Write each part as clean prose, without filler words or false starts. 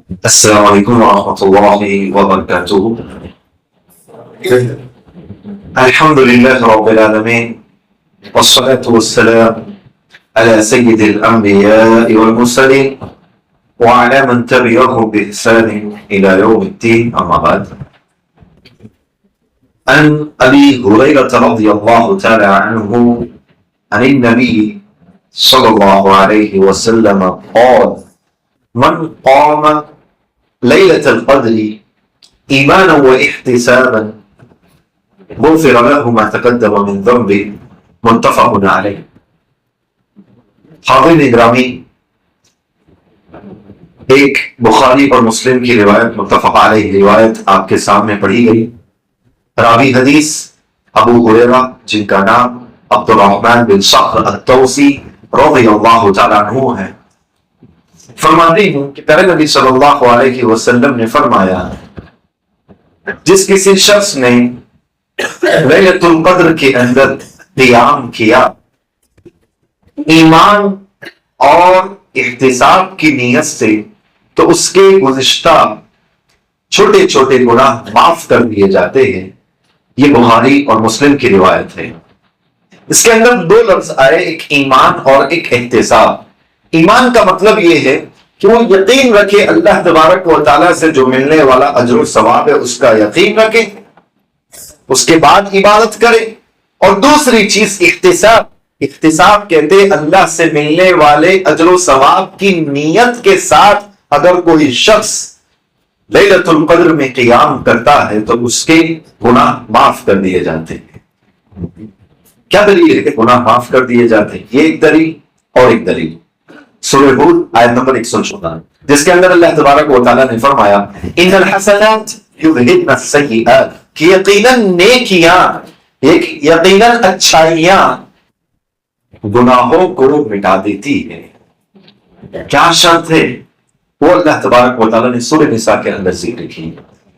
السلام عليكم ورحمة الله وبركاته. الحمد لله رب العالمين، والصلاة والسلام على سيد الأنبياء والمرسلين وعلى من تبعهم بإحسان إلى يوم الدين. أما بعد، عن أبي هريرة رضي الله تعالى عنه عن النبي صلى الله عليه وسلم قال: من قام ليلة القدر إيمانا واحتسابا غفر له ما تقدم من ذنبه. متفق علیہ. حاضرین گرامی، ایک بخاری اور مسلم کی روایت، متفق علیہ روایت آپ کے سامنے پڑھی گئی. راوی حدیث ابو ہریرہ، جن کا نام عبد الرحمن بن صخر الدوسی رضی اللہ تعالیٰ عنہ ہے، فرماتے ہیں کہ پیارے نبی صلی اللہ علیہ وسلم نے فرمایا: جس کسی شخص نے لیلۃ القدر کے اندر قیام کیا ایمان اور احتساب کی نیت سے، تو اس کے گزشتہ چھوٹے چھوٹے گناہ معاف کر دیے جاتے ہیں. یہ بخاری اور مسلم کی روایت ہے. اس کے اندر دو لفظ آئے، ایک ایمان اور ایک احتساب. ایمان کا مطلب یہ ہے کہ وہ یقین رکھے اللہ تبارک و تعالیٰ سے جو ملنے والا اجر و ثواب ہے اس کا یقین رکھے، اس کے بعد عبادت کرے. اور دوسری چیز احتساب. احتساب کہتے اللہ سے ملنے والے اجر و ثواب کی نیت کے ساتھ اگر کوئی شخص لیلۃ القدر میں قیام کرتا ہے تو اس کے گناہ معاف کر دیے جاتے ہیں. کیا دلیل ہے کہ گناہ معاف کر دیے جاتے ہیں؟ یہ ایک دلیل اور ایک دلیل سورہ ہود آیت نمبر 114، جس کے اندر اللہ تبارک و تعالیٰ نے فرمایا: ان الحسنات یذہبن السیئات، کہ یقیناً نیکیاں، یقیناً اچھائیاں گناہوں کو مٹا دیتی ہے. کیا شرط ہے؟ وہ اللہ تبارک و تعالیٰ نے سورہ نساء کے اندر ذکر کی: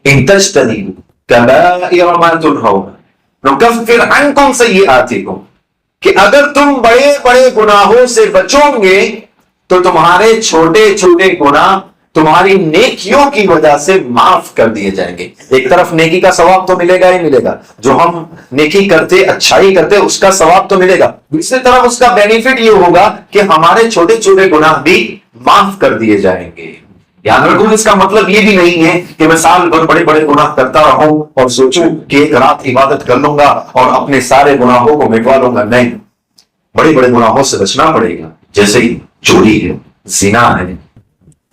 ان تجتنبوا کبائر ما تنہون نکفر عنکم سیئاتکم، کہ اگر تم بڑے بڑے گناہوں سے بچو گے تو تمہارے چھوٹے چھوٹے گناہ تمہاری نیکیوں کی وجہ سے معاف کر دیے جائیں گے. ایک طرف نیکی کا ثواب تو ملے گا ہی ملے گا، جو ہم نیکی کرتے، اچھائی کرتے، اس کا ثواب تو ملے گا. دوسری طرف اس کا بینیفٹ یہ ہوگا کہ ہمارے چھوٹے چھوٹے گناہ بھی معاف کر دیے جائیں گے. یاد رکھو، اس کا مطلب یہ بھی نہیں ہے کہ میں سال بھر بڑے بڑے گناہ کرتا رہوں اور سوچوں کہ ایک رات عبادت کر لوں گا اور اپنے سارے گناہوں کو مٹوا لوں گا. نہیں، بڑے بڑے گناہوں سے بچنا پڑے گا، جیسے ہی چوری ہے، زنا ہے،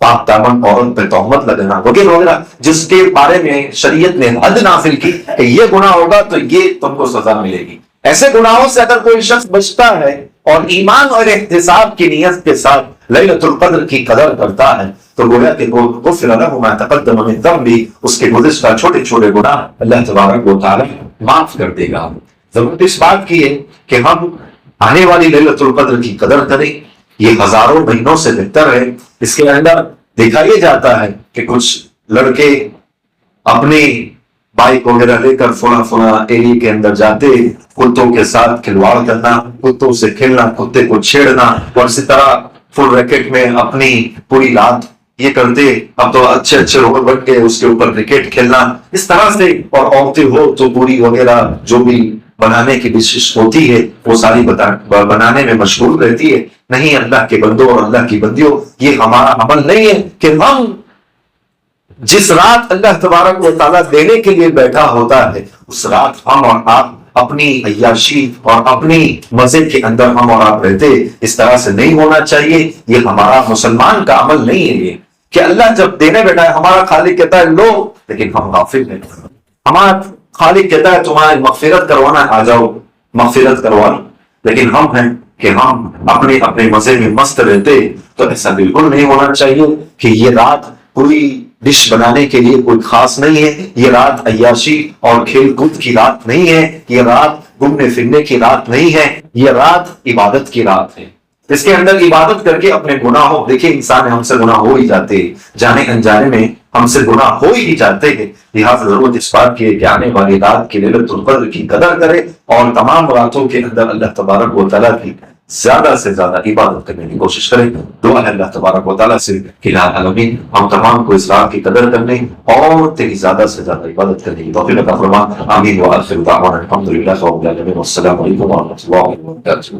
پاک دامن عورت پہ تہمت لگنا وغیرہ وغیرہ، جس کے بارے میں شریعت نے حد نافل کی کہ یہ گناہ ہوگا تو یہ تم کو سزا ملے گی. ایسے گناہوں سے اگر کوئی شخص بچتا ہے اور ایمان اور احتساب کی نیت کے ساتھ لیلۃ القدر کی قدر کرتا ہے تو گویا کہ وہ غفر له ما تقدم من ذنبه، اس کے گزشتہ چھوٹے چھوٹے گناہ اللہ تبارک و تعالی معاف کر دے گا. ضرورت اس بات کی ہے کہ ہم آنے والی لیلۃ القدر کی قدر کریں. یہ ہزاروں مہینوں سے بہتر ہے. اس کے اندر دیکھا یہ جاتا ہے کہ کچھ لڑکے اپنی بائک وغیرہ لے کر فلاں ایریا کے اندر جاتے، کتوں کے ساتھ کھلواڑ کرنا، کتوں سے کھیلنا، کتے کو چھیڑنا، اور اسی طرح فل ریکٹ میں اپنی پوری رات یہ کرتے. اب تو اچھے اچھے روڈ بن کے اس کے اوپر کرکٹ کھیلنا اس طرح سے. اور عورتیں ہو تو پوری وغیرہ جو بھی بنانے کی ڈشز ہوتی ہے وہ ساری بنانے میں مشغول رہتی ہے. نہیں اللہ کے بندوں اور اللہ کی بندیوں، یہ ہمارا عمل نہیں ہے کہ ہم جس رات اللہ تبارک و تعالیٰ دینے کے لیے بیٹھا ہوتا ہے اس رات ہم اور آپ اپنی عیاشی اور اپنی مزے کے اندر ہم اور آپ رہتے. اس طرح سے نہیں ہونا چاہیے. یہ ہمارا مسلمان کا عمل نہیں ہے. یہ کہ اللہ جب دینے بیٹھا ہے، ہمارا خالق کہتا ہے لو، لیکن ہم غافل ہیں. ہمارا خالق کہتا ہے تمہاری مغفرت کروانا ہے، آ جاؤ مغفرت کروا لو، لیکن ہم ہیں کہ ہم اپنے اپنے مزے میں مست رہتے. تو ایسا بالکل نہیں ہونا چاہیے کہ یہ رات کوئی ڈش بنانے کے لیے کوئی خاص نہیں ہے. یہ رات عیاشی اور کھیل کود کی رات نہیں ہے. یہ رات گھومنے پھرنے کی رات نہیں ہے. یہ رات عبادت کی رات ہے. اس کے اندر عبادت کر کے اپنے گناہوں، دیکھیں انسان ہم سے گناہ ہو ہی جاتے، جانے انجانے میں ہم سے گناہ ہو ہی جاتے ہیں. لہٰذا ضرورت اس بات کی ہے کہ آنے والی رات کی لیلۃ القدر کی قدر کرے اور تمام راتوں کے اندر اللہ تبارک و تعالیٰ کی زیادہ سے زیادہ عبادت کرنے کی کوشش کریں. دعا ہے اللہ تبارک و تعالیٰ سے کہ الہ العالمین ہم تمام کو اس رات کی قدر کرنے اور تیری زیادہ سے زیادہ عبادت کرنے کی توفیق عطا فرما. آمین. وآخر دعوانا الحمد للہ رب العالمین. والسلام علیکم ورحمۃ اللہ وبرکاتہ.